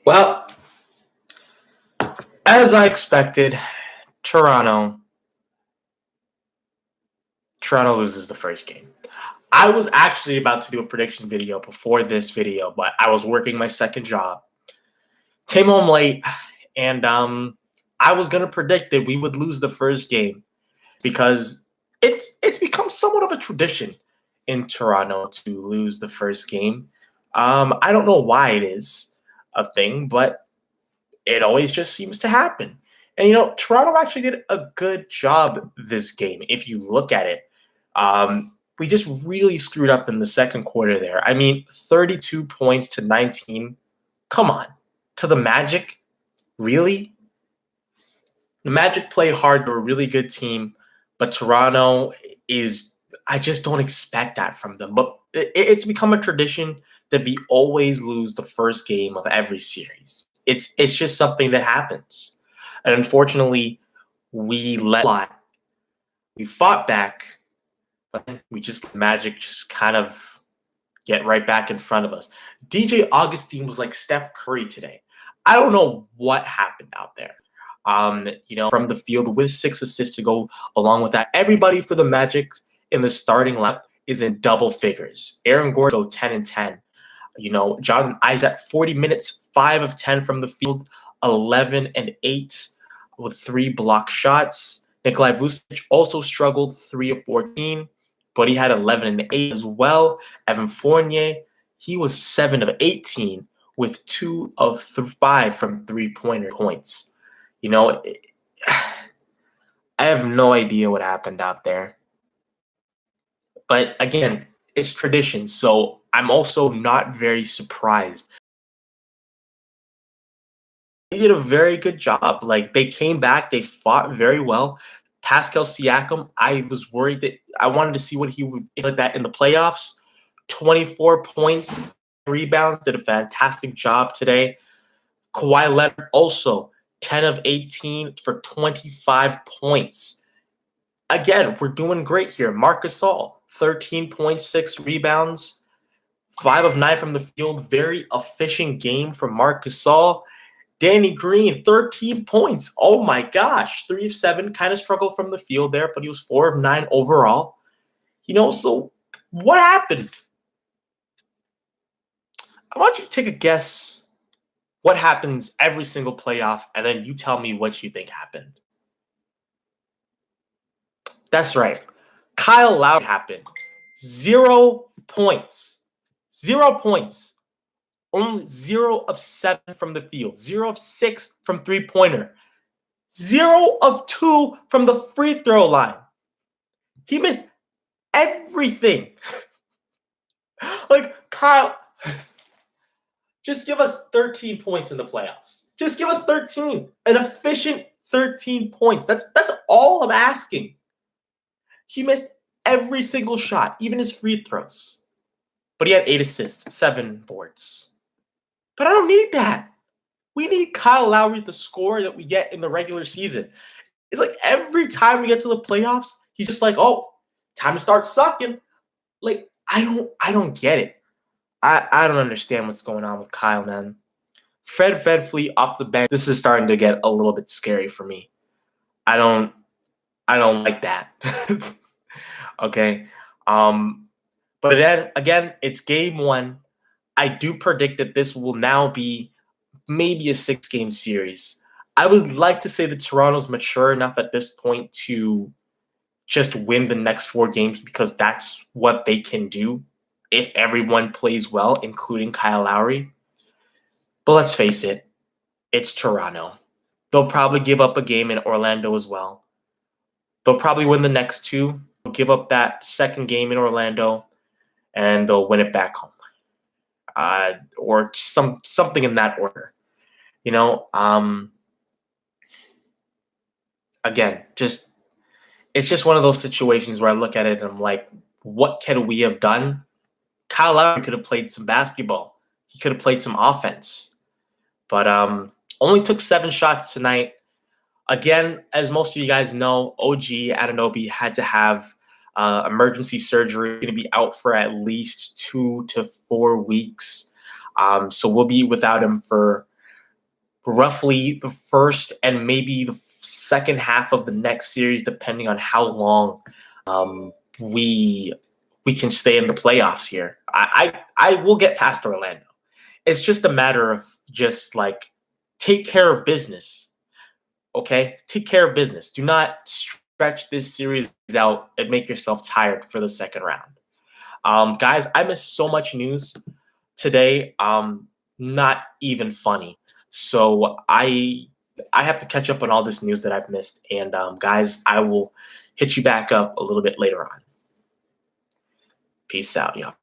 Well, as I expected, Toronto Toronto loses the first game. I was actually about to do a prediction video before this video, but I was working my second job. Came home late, and I was gonna predict that we would lose the first game because it's become somewhat of a tradition in Toronto to lose the first game. I don't know why it is a thing, but it always just seems to happen. And Toronto actually did a good job this game if you look at it. We just really screwed up in the second quarter there. I mean, 32 points to 19. Come on. To the Magic? Really? The Magic play hard. They're a really good team, but Toronto is, I just don't expect that from them. But it's become a tradition that we always lose the first game of every series. It's just something that happens. And unfortunately, we let a lot. We fought back, but we just Magic just kind of get right back in front of us. DJ Augustine was like Steph Curry today. I don't know what happened out there. From the field with 6 assists to go along with that. Everybody for the Magic in the starting lineup is in double figures. Aaron Gordon go 10 and 10. Jonathan Isaac 40 minutes, 5 of 10 from the field, 11 and 8 with 3 block shots. Nikolai Vucevic also struggled, 3 of 14, but he had 11 and 8 as well. Evan Fournier, he was 7 of 18 with 2 of 5 from three-pointer points. I have no idea what happened out there. But again, it's tradition, so I'm also not very surprised. They did a very good job. Like, they came back, they fought very well. Pascal Siakam, I was worried that I wanted to see what he would like that in the playoffs. 24 points, rebounds, did a fantastic job today. Kawhi Leonard also 10 of 18 for 25 points. Again, we're doing great here. Marc Gasol, 13.6 rebounds, 5 of 9 from the field. Very efficient game from Marc Gasol. Danny Green, 13 points. Oh my gosh. 3 of 7. Kind of struggled from the field there, but he was 4 of 9 overall. So what happened? I want you to take a guess what happens every single playoff, and then you tell me what you think happened. That's right. Kyle Lowry happened. 0 points. 0 points. Only 0 of 7 from the field. 0 of 6 from three-pointer. 0 of 2 from the free throw line. He missed everything. Like, Kyle, just give us 13 points in the playoffs. Just give us 13. An efficient 13 points. That's all I'm asking. He missed every single shot, even his free throws. But he had 8 assists, 7 boards. But I don't need that. We need Kyle Lowry the scorer that we get in the regular season. It's like every time we get to the playoffs, he's just like, oh, time to start sucking. Like, I don't get it. I don't understand what's going on with Kyle, man. Fred VanVleet off the bench. This is starting to get a little bit scary for me. I don't like that. Okay. But then again, it's game 1. I do predict that this will now be maybe a 6-game series. I would like to say that Toronto's mature enough at this point to just win the next 4 games because that's what they can do if everyone plays well, including Kyle Lowry. But let's face it, it's Toronto. They'll probably give up a game in Orlando as well. They'll probably win the next 2. They'll give up that second game in Orlando, and they'll win it back home. Or something in that order. Again, it's just one of those situations where I look at it and I'm like, what could we have done? Kyle Lowry could have played some basketball. He could have played some offense. but only took 7 shots tonight. Again, as most of you guys know, OG Anunoby had to have emergency surgery. Going to be out for at least 2 to 4 weeks. So we'll be without him for roughly the first and maybe the second half of the next series, depending on how long we can stay in the playoffs here. I will get past Orlando. It's just a matter of just like take care of business. Okay, take care of business. Do not stretch this series out and make yourself tired for the second round. Guys, I missed so much news today. Not even funny. So I have to catch up on all this news that I've missed. And guys, I will hit you back up a little bit later on. Peace out, y'all.